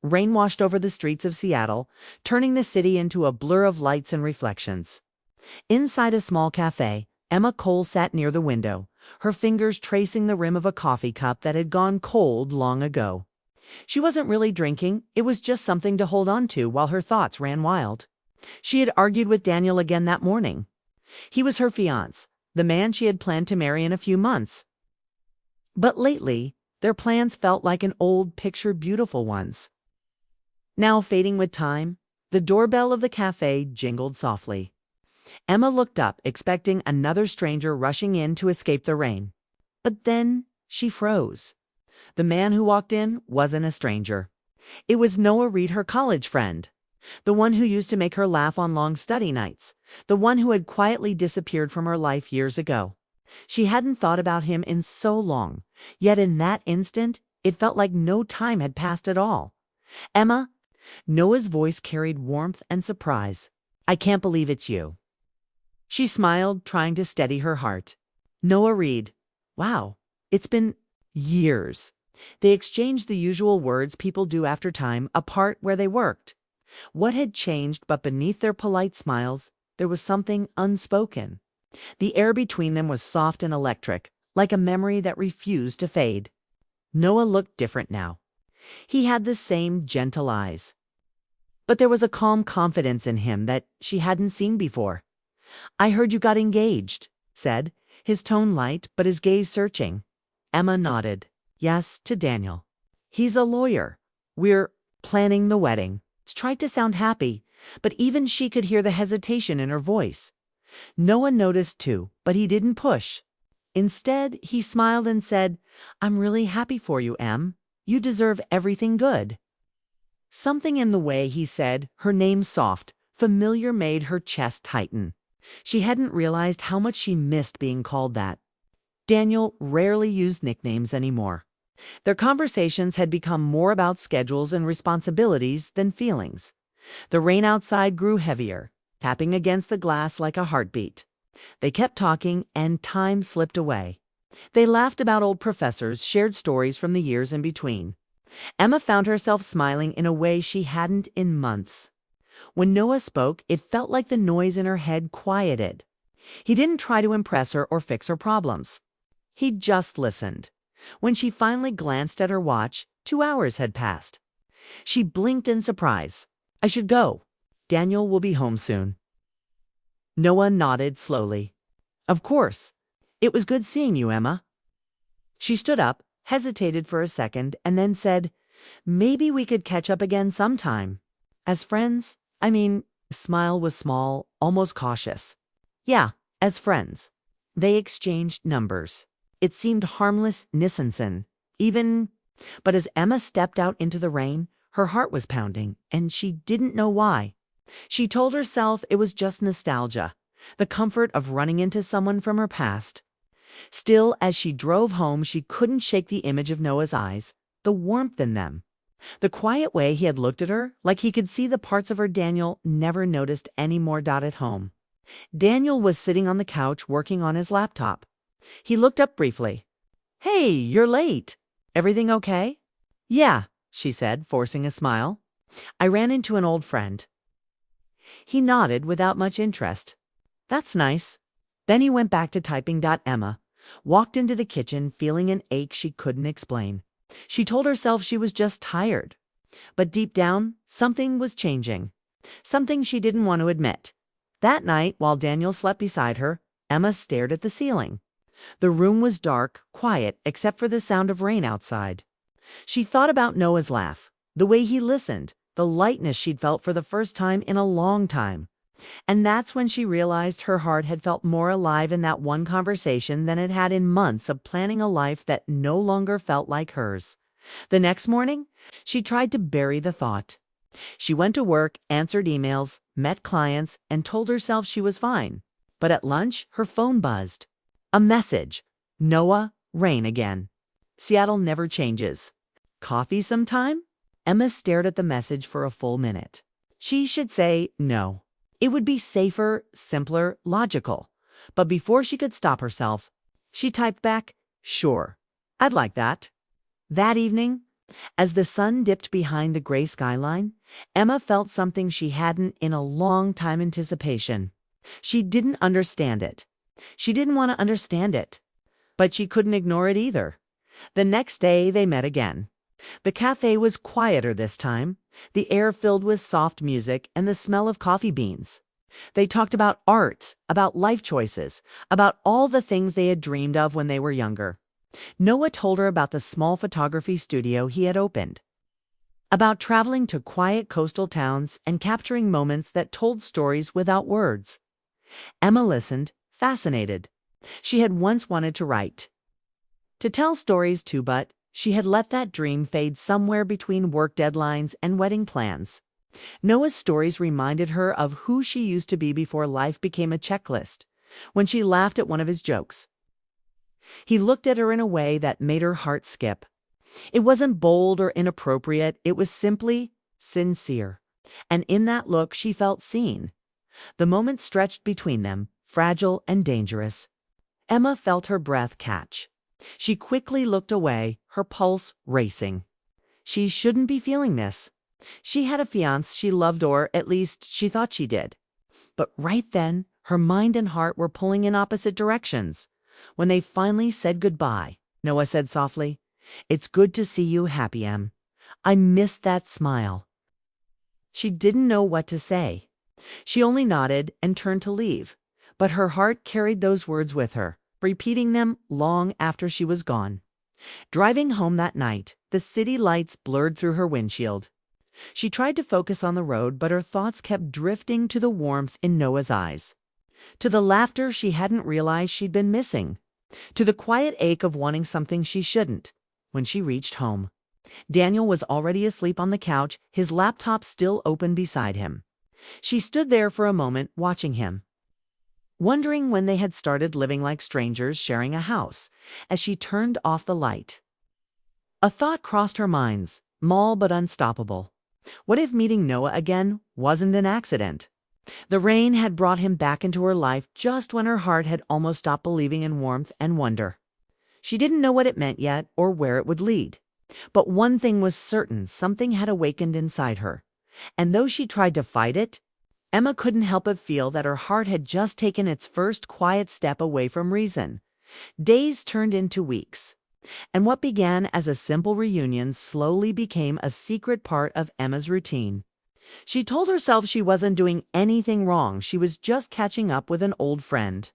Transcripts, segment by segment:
Rain washed over the streets of Seattle, turning the city into a blur of lights and reflections. Inside a small cafe, Emma Cole sat near the window, her fingers tracing the rim of a coffee cup that had gone cold long ago. She wasn't really drinking, it was just something to hold on to while her thoughts ran wild. She had argued with Daniel again that morning. He was her fiancé, the man she had planned to marry in a few months. But lately, their plans felt like an old picture beautiful ones. Now fading with time, the doorbell of the cafe jingled softly. Emma looked up, expecting another stranger rushing in to escape the rain. But then she froze. The man who walked in wasn't a stranger. It was Noah Reed, her college friend. The one who used to make her laugh on long study nights. The one who had quietly disappeared from her life years ago. She hadn't thought about him in so long, yet in that instant, it felt like no time had passed at all. "Emma?" Noah's voice carried warmth and surprise. "I can't believe it's you." She smiled, trying to steady her heart. "Noah Reed. Wow, it's been years." They exchanged the usual words people do after time apart where they worked. What had changed, but beneath their polite smiles, there was something unspoken. The air between them was soft and electric, like a memory that refused to fade. Noah looked different now. He had the same gentle eyes. But there was a calm confidence in him that she hadn't seen before. "I heard you got engaged," said, his tone light but his gaze searching. Emma nodded. "Yes, to Daniel. He's a lawyer. We're planning the wedding." She tried to sound happy, but even she could hear the hesitation in her voice. Noah noticed too, but he didn't push. Instead, he smiled and said, "I'm really happy for you, Em. You deserve everything good." Something in the way he said her name soft, familiar made her chest tighten. She hadn't realized how much she missed being called that. Daniel rarely used nicknames anymore. Their conversations had become more about schedules and responsibilities than feelings. The rain outside grew heavier, tapping against the glass like a heartbeat. They kept talking, and time slipped away. They laughed about old professors, shared stories from the years in between. Emma found herself smiling in a way she hadn't in months. When Noah spoke, it felt like the noise in her head quieted. He didn't try to impress her or fix her problems. He just listened. When she finally glanced at her watch, 2 hours had passed. She blinked in surprise. "I should go. Daniel will be home soon." Noah nodded slowly. "Of course. It was good seeing you, Emma." She stood up, hesitated for a second, and then said, "Maybe we could catch up again sometime. As friends, I mean." The smile was small, almost cautious. "Yeah, as friends." They exchanged numbers. It seemed harmless, Nissenson, even. But as Emma stepped out into the rain, her heart was pounding, and she didn't know why. She told herself it was just nostalgia, the comfort of running into someone from her past. Still, as she drove home, she couldn't shake the image of Noah's eyes, the warmth in them. The quiet way he had looked at her, like he could see the parts of her Daniel never noticed anymore. At home, Daniel was sitting on the couch working on his laptop. He looked up briefly. "Hey, you're late. Everything okay?" "Yeah," she said, forcing a smile. "I ran into an old friend." He nodded without much interest. "That's nice." Then he went back to typing. Emma walked into the kitchen, feeling an ache she couldn't explain. She told herself she was just tired. But deep down, something was changing. Something she didn't want to admit. That night, while Daniel slept beside her, Emma stared at the ceiling. The room was dark, quiet, except for the sound of rain outside. She thought about Noah's laugh, the way he listened, the lightness she'd felt for the first time in a long time. And that's when she realized her heart had felt more alive in that one conversation than it had in months of planning a life that no longer felt like hers. The next morning, she tried to bury the thought. She went to work, answered emails, met clients, and told herself she was fine. But at lunch, her phone buzzed. A message. "Noah, rain again. Seattle never changes. Coffee sometime?" Emma stared at the message for a full minute. She should say no. It would be safer, simpler, logical. But before she could stop herself, she typed back, "Sure. I'd like that." That evening, As the sun dipped behind the gray skyline, Emma felt something she hadn't in a long time: anticipation. She didn't understand it. She didn't want to understand it. But she couldn't ignore it either. The next day they met again. The cafe was quieter this time, the air filled with soft music and the smell of coffee beans. They talked about art, about life choices, about all the things they had dreamed of when they were younger. Noah told her about the small photography studio he had opened, about traveling to quiet coastal towns and capturing moments that told stories without words. Emma listened, fascinated. She had once wanted to write, to tell stories too, but she had let that dream fade somewhere between work deadlines and wedding plans. Noah's stories reminded her of who she used to be before life became a checklist, when she laughed at one of his jokes. He looked at her in a way that made her heart skip. It wasn't bold or inappropriate, it was simply sincere. And in that look she felt seen. The moment stretched between them, fragile and dangerous. Emma felt her breath catch. She quickly looked away, her pulse racing. She shouldn't be feeling this. She had a fiancé she loved, or at least she thought she did. But right then, her mind and heart were pulling in opposite directions. When they finally said goodbye, Noah said softly, "It's good to see you happy, Em. I missed that smile." She didn't know what to say. She only nodded and turned to leave. But her heart carried those words with her, repeating them long after she was gone. Driving home that night, the city lights blurred through her windshield. She tried to focus on the road, but her thoughts kept drifting to the warmth in Noah's eyes, to the laughter she hadn't realized she'd been missing, to the quiet ache of wanting something she shouldn't. When she reached home, Daniel was already asleep on the couch, his laptop still open beside him. She stood there for a moment, watching him, wondering when they had started living like strangers sharing a house. As she turned off the light, a thought crossed her mind, small but unstoppable. What if meeting Noah again wasn't an accident? The rain had brought him back into her life just when her heart had almost stopped believing in warmth and wonder. She didn't know what it meant yet or where it would lead. But one thing was certain: something had awakened inside her. And though she tried to fight it, Emma couldn't help but feel that her heart had just taken its first quiet step away from reason. Days turned into weeks, and what began as a simple reunion slowly became a secret part of Emma's routine. She told herself she wasn't doing anything wrong, she was just catching up with an old friend.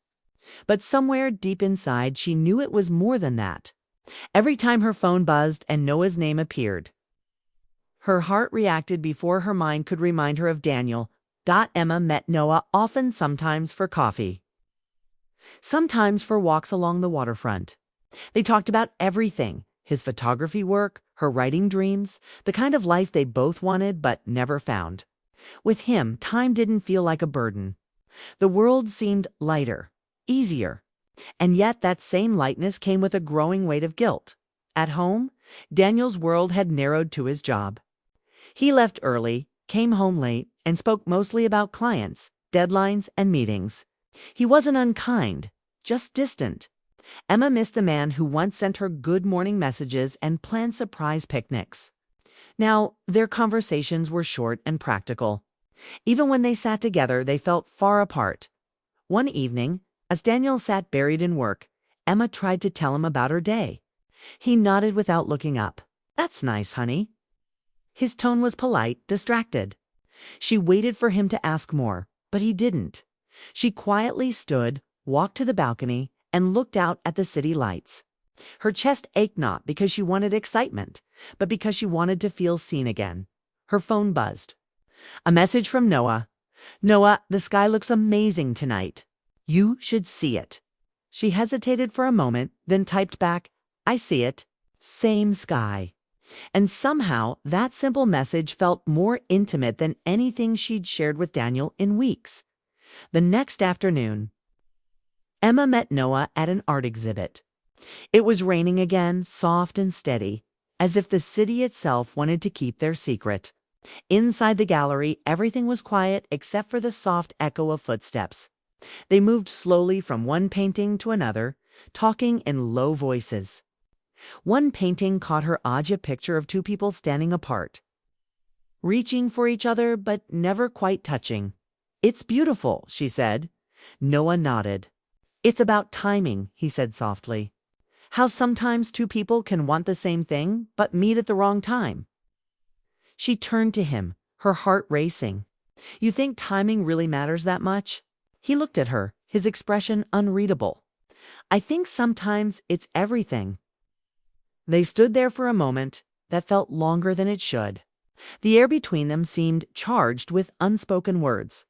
But somewhere deep inside, she knew it was more than that. Every time her phone buzzed and Noah's name appeared, her heart reacted before her mind could remind her of Daniel. Emma met Noah often, sometimes for coffee, sometimes for walks along the waterfront. They talked about everything: his photography work, her writing dreams, the kind of life they both wanted but never found. With him, time didn't feel like a burden. The world seemed lighter, easier. And yet that same lightness came with a growing weight of guilt. At home, Daniel's world had narrowed to his job. He left early, came home late, and spoke mostly about clients, deadlines, and meetings. He wasn't unkind, just distant. Emma missed the man who once sent her good morning messages and planned surprise picnics. Now, their conversations were short and practical. Even when they sat together, they felt far apart. One evening, as Daniel sat buried in work, Emma tried to tell him about her day. He nodded without looking up. "That's nice, honey." His tone was polite, distracted. She waited for him to ask more, but he didn't. She quietly stood, walked to the balcony, and looked out at the city lights. Her chest ached, not because she wanted excitement, but because she wanted to feel seen again. Her phone buzzed. A message from Noah. "Noah, the sky looks amazing tonight. You should see it." She hesitated for a moment, then typed back, "I see it. Same sky." And somehow that simple message felt more intimate than anything she'd shared with Daniel in weeks. The next afternoon, Emma met Noah at an art exhibit. It was raining again, soft and steady, as if the city itself wanted to keep their secret. Inside the gallery, everything was quiet except for the soft echo of footsteps. They moved slowly from one painting to another, talking in low voices. One painting caught her eye, a picture of two people standing apart, reaching for each other but never quite touching. "It's beautiful," she said. Noah nodded. "It's about timing," he said softly. "How sometimes two people can want the same thing but meet at the wrong time." She turned to him, her heart racing. "You think timing really matters that much?" He looked at her, his expression unreadable. "I think sometimes it's everything." They stood there for a moment that felt longer than it should. The air between them seemed charged with unspoken words.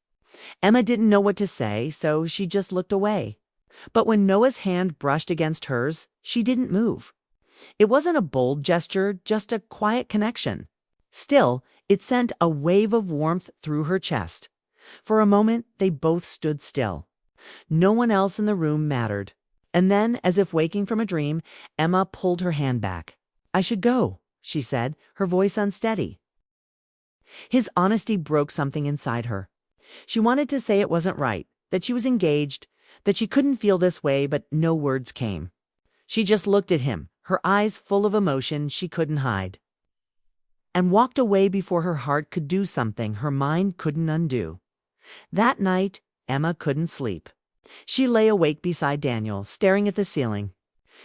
Emma didn't know what to say, so she just looked away. But when Noah's hand brushed against hers, she didn't move. It wasn't a bold gesture, just a quiet connection. Still, it sent a wave of warmth through her chest. For a moment, they both stood still. No one else in the room mattered. And then, as if waking from a dream, Emma pulled her hand back. "I should go," she said, her voice unsteady. His honesty broke something inside her. She wanted to say it wasn't right, that she was engaged, that she couldn't feel this way, but no words came. She just looked at him, her eyes full of emotion she couldn't hide, and walked away before her heart could do something her mind couldn't undo. That night, Emma couldn't sleep. She lay awake beside Daniel, staring at the ceiling.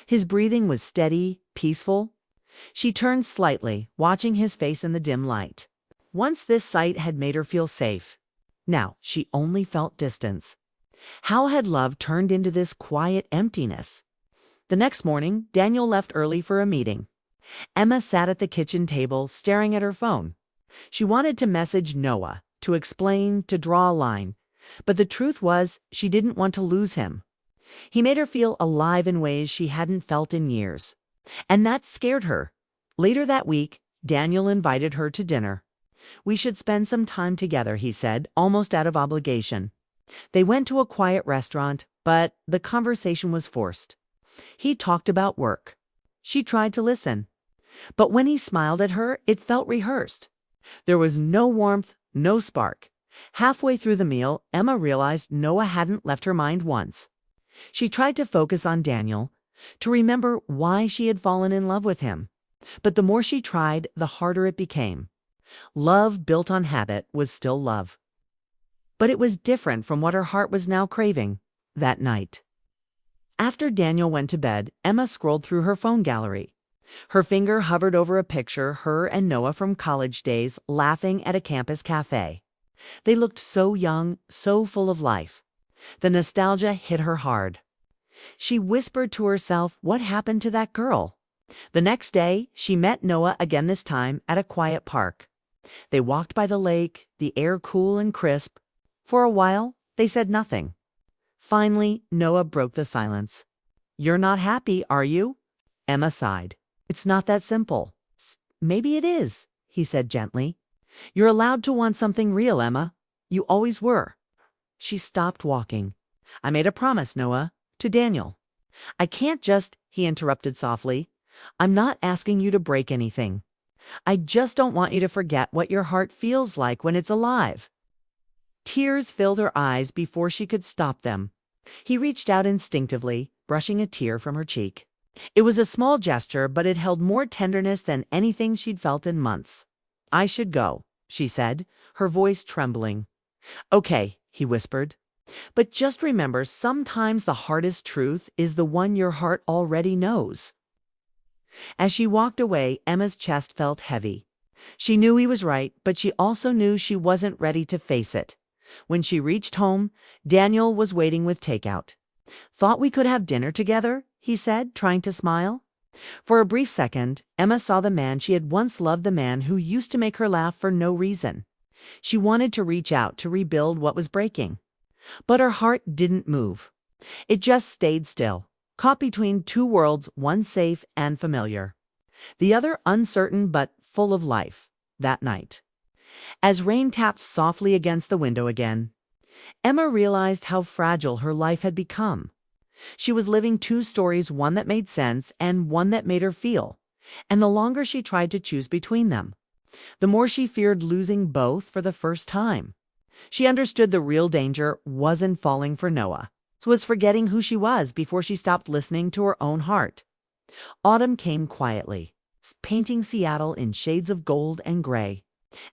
His breathing was steady, peaceful. She turned slightly, watching his face in the dim light. Once this sight had made her feel safe. Now she only felt distance. How had love turned into this quiet emptiness? The next morning, Daniel left early for a meeting. Emma sat at the kitchen table, staring at her phone. She wanted to message Noah, to explain, to draw a line. But the truth was, she didn't want to lose him. He made her feel alive in ways she hadn't felt in years. And that scared her. Later that week, Daniel invited her to dinner. "We should spend some time together," he said, almost out of obligation. They went to a quiet restaurant, but the conversation was forced. He talked about work. She tried to listen. But when he smiled at her, it felt rehearsed. There was no warmth, no spark. Halfway through the meal, Emma realized Noah hadn't left her mind once. She tried to focus on Daniel, to remember why she had fallen in love with him. But the more she tried, the harder it became. Love built on habit was still love. But it was different from what her heart was now craving that night. After Daniel went to bed, Emma scrolled through her phone gallery. Her finger hovered over a picture her and Noah from college days laughing at a campus cafe. They looked so young, so full of life. The nostalgia hit her hard. She whispered to herself, what happened to that girl? The next day, she met Noah again, this time at a quiet park. They walked by the lake, the air cool and crisp. For a while, they said nothing. Finally, Noah broke the silence. "You're not happy, are you?" Emma sighed. "It's not that simple." "Maybe it is," he said gently. "You're allowed to want something real, Emma. You always were." She stopped walking. "I made a promise, Noah, to Daniel." "I can't just," he interrupted softly. "I'm not asking you to break anything. I just don't want you to forget what your heart feels like when it's alive." Tears filled her eyes before she could stop them. He reached out instinctively, brushing a tear from her cheek. It was a small gesture, but it held more tenderness than anything she'd felt in months. "I should go," she said, her voice trembling. "Okay," he whispered. "But just remember, sometimes the hardest truth is the one your heart already knows." As she walked away, Emma's chest felt heavy. She knew he was right, but she also knew she wasn't ready to face it. When she reached home, Daniel was waiting with takeout. "Thought we could have dinner together?" he said, trying to smile. For a brief second, Emma saw the man she had once loved, the man who used to make her laugh for no reason. She wanted to reach out to rebuild what was breaking. But her heart didn't move. It just stayed still, caught between two worlds, one safe and familiar, the other uncertain but full of life, that night. As rain tapped softly against the window again, Emma realized how fragile her life had become. She was living two stories, one that made sense and one that made her feel, and the longer she tried to choose between them, the more she feared losing both for the first time. She understood the real danger wasn't falling for Noah. It was forgetting who she was before she stopped listening to her own heart. Autumn came quietly, painting Seattle in shades of gold and gray.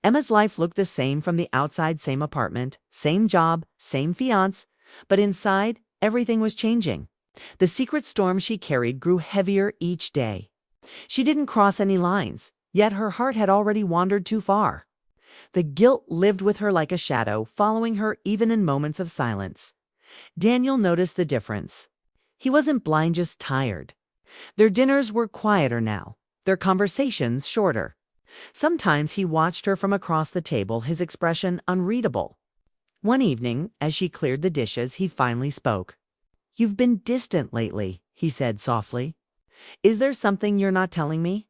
Emma's life looked the same from the outside, same apartment, same job, same fiance, but inside, everything was changing. The secret storm she carried grew heavier each day. She didn't cross any lines, yet her heart had already wandered too far. The guilt lived with her like a shadow, following her even in moments of silence. Daniel noticed the difference. He wasn't blind, just tired. Their dinners were quieter now, their conversations shorter. Sometimes he watched her from across the table, his expression unreadable. One evening, as she cleared the dishes, he finally spoke. "You've been distant lately," he said softly. "Is there something you're not telling me?"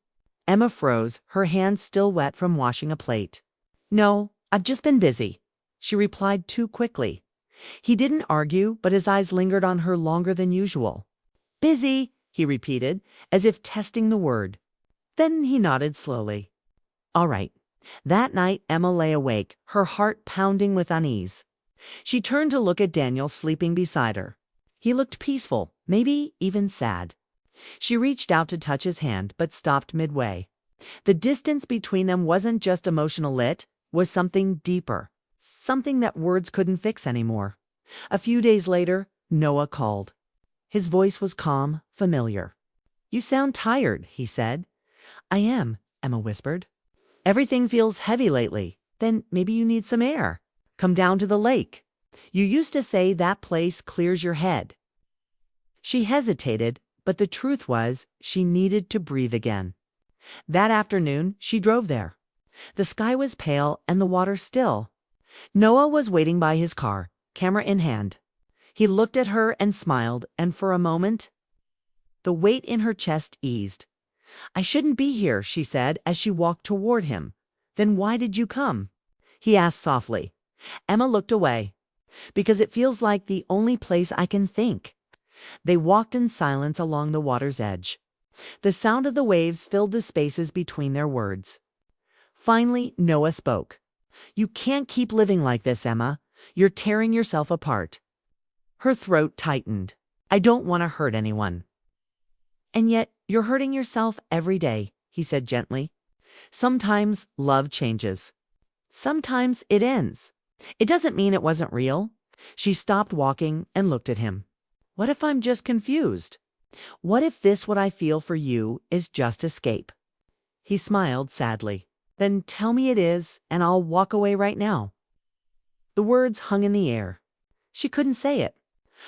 Emma froze, her hands still wet from washing a plate. "No, I've just been busy," she replied too quickly. He didn't argue, but his eyes lingered on her longer than usual. "Busy," he repeated, as if testing the word. Then he nodded slowly. All right. That night, Emma lay awake, her heart pounding with unease. She turned to look at Daniel sleeping beside her. He looked peaceful, maybe even sad. She reached out to touch his hand, but stopped midway. The distance between them wasn't just emotional, it was something deeper, something that words couldn't fix anymore. A few days later, Noah called. His voice was calm, familiar. "You sound tired," he said. "I am," Emma whispered. "Everything feels heavy lately. Then maybe you need some air. Come down to the lake. You used to say that place clears your head." She hesitated, but the truth was she needed to breathe again. That afternoon, she drove there. The sky was pale and the water still. Noah was waiting by his car, camera in hand. He looked at her and smiled, and for a moment, the weight in her chest eased. "I shouldn't be here," she said as she walked toward him. "Then why did you come?" he asked softly. Emma looked away. "Because it feels like the only place I can think." They walked in silence along the water's edge. The sound of the waves filled the spaces between their words. Finally, Noah spoke. "You can't keep living like this, Emma. You're tearing yourself apart." Her throat tightened. "I don't want to hurt anyone." "And yet you're hurting yourself every day," he said gently. "Sometimes love changes. Sometimes it ends. It doesn't mean it wasn't real." She stopped walking and looked at him. "What if I'm just confused? What if what I feel for you is just escape?" He smiled sadly. "Then tell me it is, and I'll walk away right now." The words hung in the air. She couldn't say it.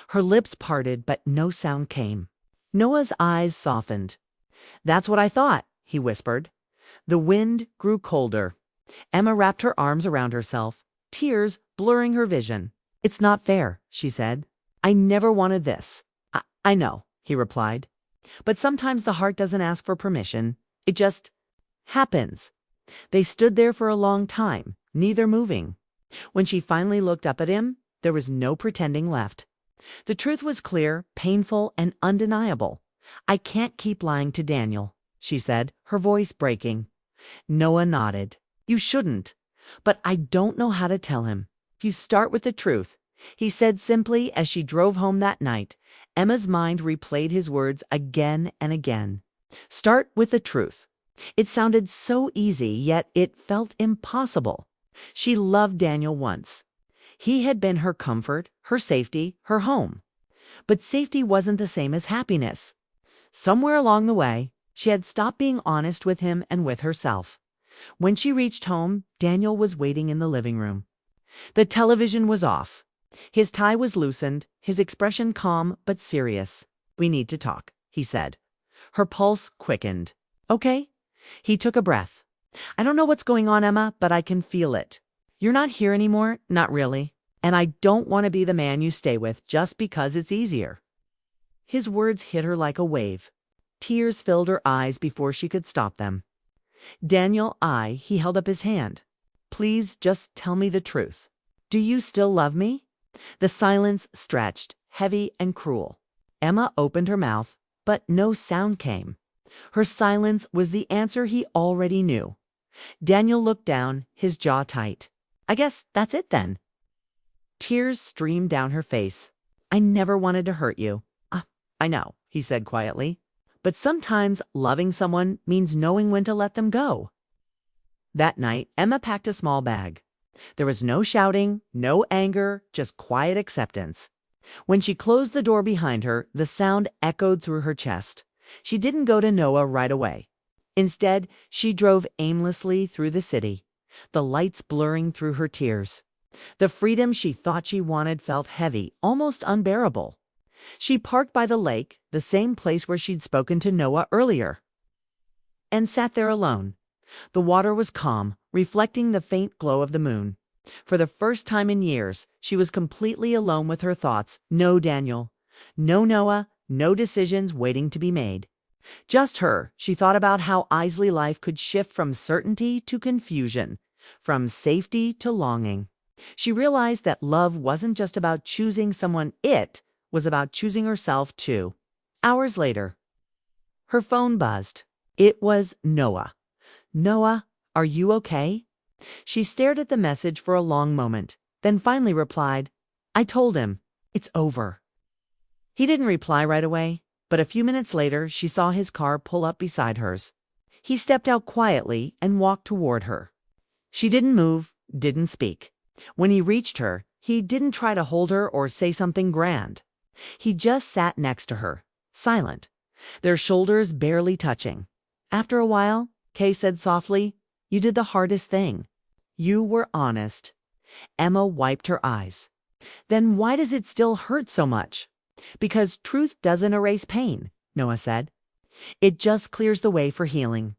Her lips parted, but no sound came. Noah's eyes softened. "That's what I thought," he whispered. The wind grew colder. Emma wrapped her arms around herself, tears blurring her vision. "It's not fair," she said. "I never wanted this." I know," he replied. "But sometimes the heart doesn't ask for permission. It just happens." They stood there for a long time, neither moving. When she finally looked up at him, there was no pretending left. The truth was clear, painful, and undeniable. "I can't keep lying to Daniel," she said, her voice breaking. Noah nodded. "You shouldn't. But I don't know how to tell him. You start with the truth," he said simply as she drove home that night. Emma's mind replayed his words again and again. Start with the truth. It sounded so easy, yet it felt impossible. She loved Daniel once. He had been her comfort, her safety, her home. But safety wasn't the same as happiness. Somewhere along the way, she had stopped being honest with him and with herself. When she reached home, Daniel was waiting in the living room. The television was off. His tie was loosened, his expression calm but serious. "We need to talk," he said. Her pulse quickened. "Okay." He took a breath. "I don't know what's going on, Emma, but I can feel it. You're not here anymore, not really. And I don't want to be the man you stay with just because it's easier." His words hit her like a wave. Tears filled her eyes before she could stop them. "Daniel, he held up his hand. "Please just tell me the truth. Do you still love me?" The silence stretched, heavy and cruel. Emma opened her mouth, but no sound came. Her silence was the answer he already knew. Daniel looked down, his jaw tight. "I guess that's it then." Tears streamed down her face. "I never wanted to hurt you." I know," he said quietly. but sometimes loving someone means knowing when to let them go. That night, Emma packed a small bag. There was no shouting, no anger, just quiet acceptance. When she closed the door behind her, the sound echoed through her chest. She didn't go to Noah right away. Instead, she drove aimlessly through the city, the lights blurring through her tears. The freedom she thought she wanted felt heavy, almost unbearable. She parked by the lake, the same place where she'd spoken to Noah earlier, and sat there alone. The water was calm, reflecting the faint glow of the moon. For the first time in years, she was completely alone with her thoughts. No Daniel, no Noah, no decisions waiting to be made. Just her. She thought about how easily life could shift from certainty to confusion, from safety to longing. She realized that love wasn't just about choosing someone, it was about choosing herself too. Hours later, her phone buzzed. It was Noah. Noah, are you okay? She stared at the message for a long moment, then finally replied, I told him, it's over. He didn't reply right away, but a few minutes later she saw his car pull up beside hers. He stepped out quietly and walked toward her. She didn't move, didn't speak. When he reached her, he didn't try to hold her or say something grand. He just sat next to her, silent, their shoulders barely touching. After a while, Kay said softly, you did the hardest thing. You were honest. Emma wiped her eyes. Then why does it still hurt so much? Because truth doesn't erase pain, Noah said. It just clears the way for healing.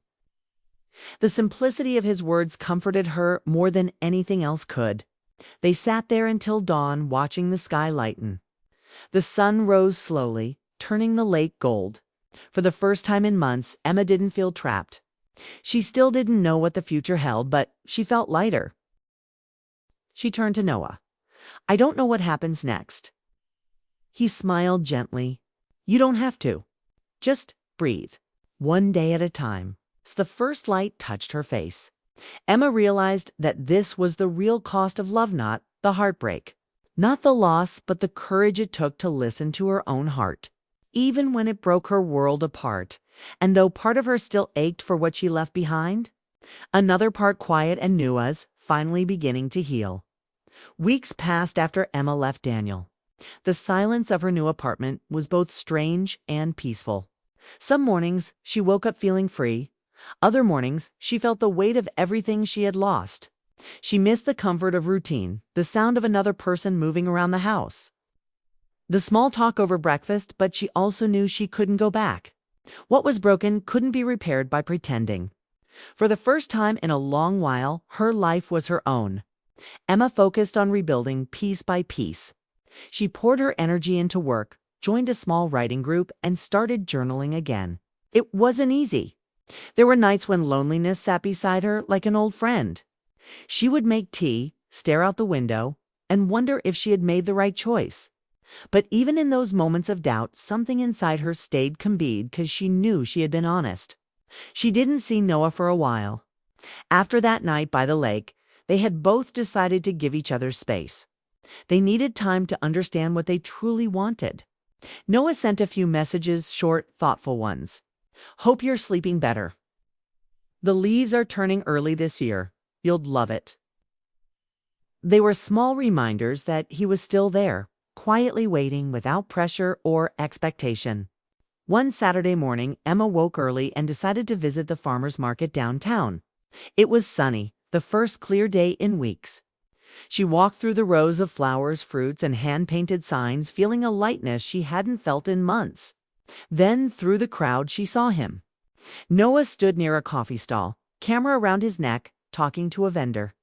The simplicity of his words comforted her more than anything else could. They sat there until dawn, watching the sky lighten. The sun rose slowly, turning the lake gold. For the first time in months, Emma didn't feel trapped. She still didn't know what the future held, but she felt lighter. She turned to Noah. I don't know what happens next. He smiled gently. You don't have to. Just breathe. One day at a time. As the first light touched her face, Emma realized that this was the real cost of love, not the heartbreak. Not the loss, but the courage it took to listen to her own heart, even when it broke her world apart. And though part of her still ached for what she left behind, another part, quiet and new, was finally beginning to heal. Weeks passed after Emma left Daniel. The silence of her new apartment was both strange and peaceful. Some mornings she woke up feeling free. Other mornings she felt the weight of everything she had lost. She missed the comfort of routine, the sound of another person moving around the house, the small talk over breakfast, but she also knew she couldn't go back. What was broken couldn't be repaired by pretending. For the first time in a long while, her life was her own. Emma focused on rebuilding piece by piece. She poured her energy into work, joined a small writing group, and started journaling again. It wasn't easy. There were nights when loneliness sat beside her like an old friend. She would make tea, stare out the window, and wonder if she had made the right choice. But even in those moments of doubt, something inside her stayed committed because she knew she had been honest. She didn't see Noah for a while. After that night by the lake, they had both decided to give each other space. They needed time to understand what they truly wanted. Noah sent a few messages, short, thoughtful ones. Hope you're sleeping better. The leaves are turning early this year. You'll love it. They were small reminders that he was still there, quietly waiting without pressure or expectation. One Saturday morning, Emma woke early and decided to visit the farmer's market downtown. It was sunny, the first clear day in weeks. She walked through the rows of flowers, fruits, and hand-painted signs, feeling a lightness she hadn't felt in months. Then, through the crowd, she saw him. Noah stood near a coffee stall, camera around his neck, talking to a vendor.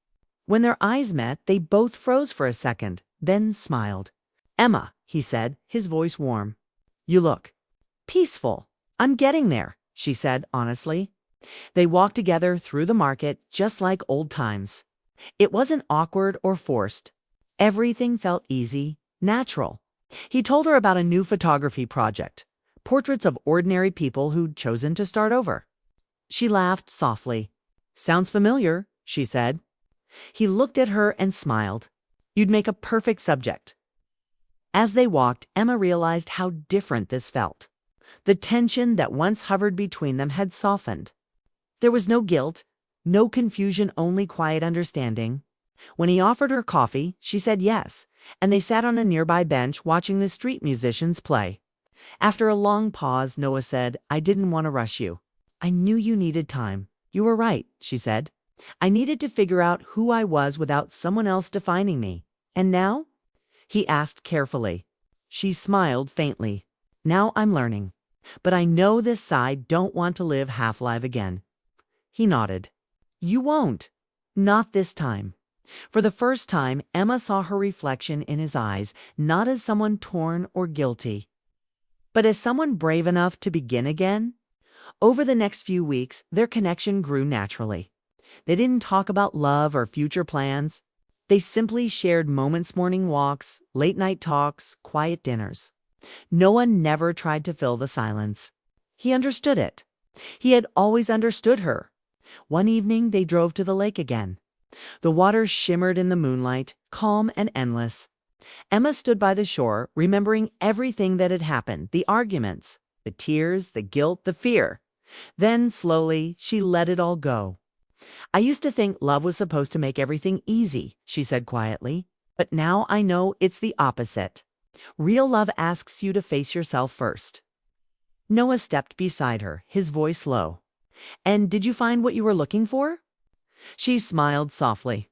When their eyes met, they both froze for a second, then smiled. Emma, he said, his voice warm. You look peaceful. I'm getting there, she said honestly. They walked together through the market, just like old times. It wasn't awkward or forced. Everything felt easy, natural. He told her about a new photography project, portraits of ordinary people who'd chosen to start over. She laughed softly. Sounds familiar, she said. He looked at her and smiled. You'd make a perfect subject. As they walked, Emma realized how different this felt. The tension that once hovered between them had softened. There was no guilt, no confusion, only quiet understanding. When he offered her coffee, she said yes, and they sat on a nearby bench watching the street musicians play. After a long pause, Noah said, "I didn't want to rush you. I knew you needed time." "You were right," she said. "I needed to figure out who I was without someone else defining me." "And now?" he asked carefully. She smiled faintly. "Now I'm learning. But I know this side don't want to live half alive again." He nodded. "You won't. Not this time." For the first time, Emma saw her reflection in his eyes, not as someone torn or guilty, but as someone brave enough to begin again. Over the next few weeks, their connection grew naturally. They didn't talk about love or future plans. They simply shared moments, morning walks, late night talks, quiet dinners. Noah never tried to fill the silence. He understood it. He had always understood her. One evening, they drove to the lake again. The water shimmered in the moonlight, calm and endless. Emma stood by the shore, remembering everything that had happened, the arguments, the tears, the guilt, the fear. Then, slowly, she let it all go. "I used to think love was supposed to make everything easy," she said quietly. "But now I know it's the opposite. Real love asks you to face yourself first." Noah stepped beside her, his voice low. "And did you find what you were looking for?" She smiled softly.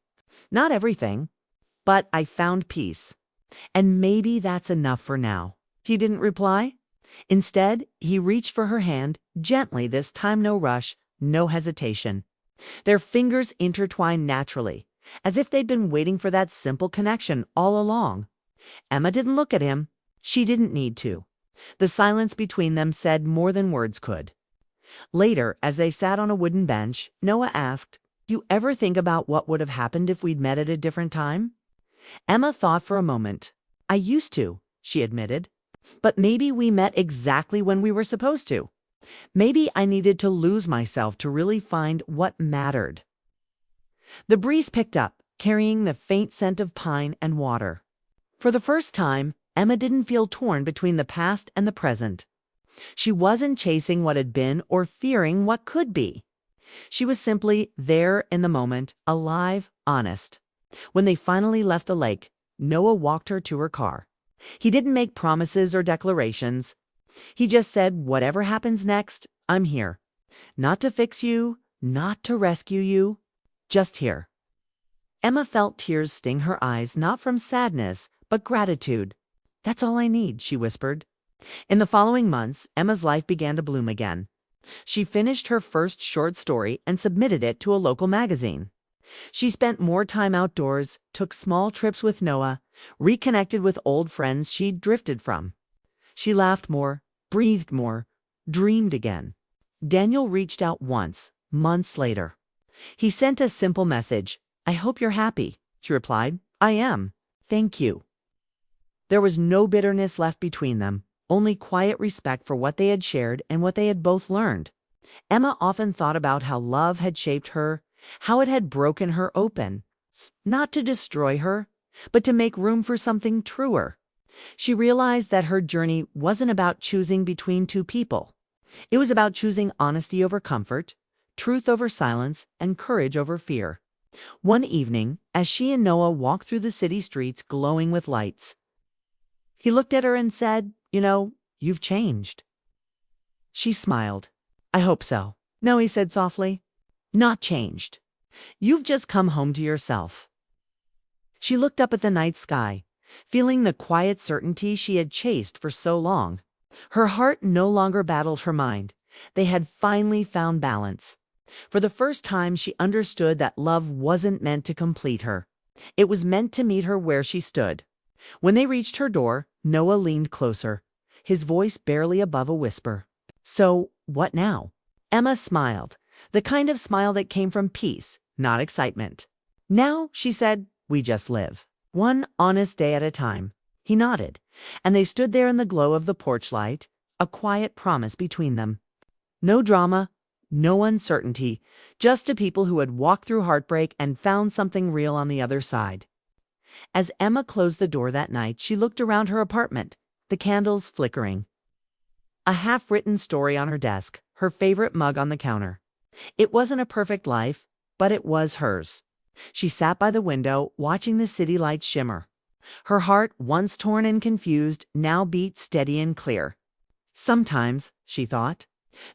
"Not everything, but I found peace. And maybe that's enough for now." He didn't reply. Instead, he reached for her hand, gently this time, no rush, no hesitation. Their fingers intertwined naturally, as if they'd been waiting for that simple connection all along. Emma didn't look at him. She didn't need to. The silence between them said more than words could. Later, as they sat on a wooden bench, Noah asked, "Do you ever think about what would have happened if we'd met at a different time?" Emma thought for a moment. "I used to," she admitted. "But maybe we met exactly when we were supposed to. Maybe I needed to lose myself to really find what mattered." The breeze picked up, carrying the faint scent of pine and water. For the first time, Emma didn't feel torn between the past and the present. She wasn't chasing what had been or fearing what could be. She was simply there in the moment, alive, honest. When they finally left the lake, Noah walked her to her car. He didn't make promises or declarations. He just said, "Whatever happens next, I'm here. Not to fix you, not to rescue you, just here." Emma felt tears sting her eyes, not from sadness, but gratitude. "That's all I need," she whispered. In the following months, Emma's life began to bloom again. She finished her first short story and submitted it to a local magazine. She spent more time outdoors, took small trips with Noah, reconnected with old friends she'd drifted from. She laughed more, breathed more, dreamed again. Daniel reached out once, months later. He sent a simple message. "I hope you're happy." She replied, "I am. Thank you." There was no bitterness left between them, only quiet respect for what they had shared and what they had both learned. Emma often thought about how love had shaped her, how it had broken her open, not to destroy her, but to make room for something truer. She realized that her journey wasn't about choosing between two people. It was about choosing honesty over comfort, truth over silence, and courage over fear. One evening, as she and Noah walked through the city streets glowing with lights, he looked at her and said, "You've changed." She smiled. "I hope so." "No," he said softly. "Not changed. You've just come home to yourself." She looked up at the night sky, feeling the quiet certainty she had chased for so long. Her heart no longer battled her mind. They had finally found balance. For the first time, she understood that love wasn't meant to complete her. It was meant to meet her where she stood. When they reached her door, Noah leaned closer, his voice barely above a whisper. "So, what now?" Emma smiled, the kind of smile that came from peace, not excitement. "Now," she said, "we just live. One honest day at a time." He nodded, and they stood there in the glow of the porch light, a quiet promise between them. No drama, no uncertainty, just two people who had walked through heartbreak and found something real on the other side. As Emma closed the door that night, she looked around her apartment, the candles flickering. a half-written story on her desk, her favorite mug on the counter. It wasn't a perfect life, but it was hers. She sat by the window, watching the city lights shimmer. Her heart, once torn and confused, now beat steady and clear. Sometimes, she thought,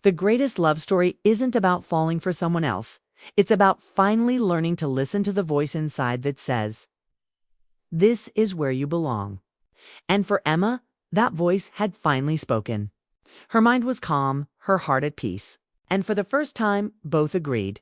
the greatest love story isn't about falling for someone else. It's about finally learning to listen to the voice inside that says, "This is where you belong." And for Emma, that voice had finally spoken. Her mind was calm, her heart at peace. And for the first time, both agreed.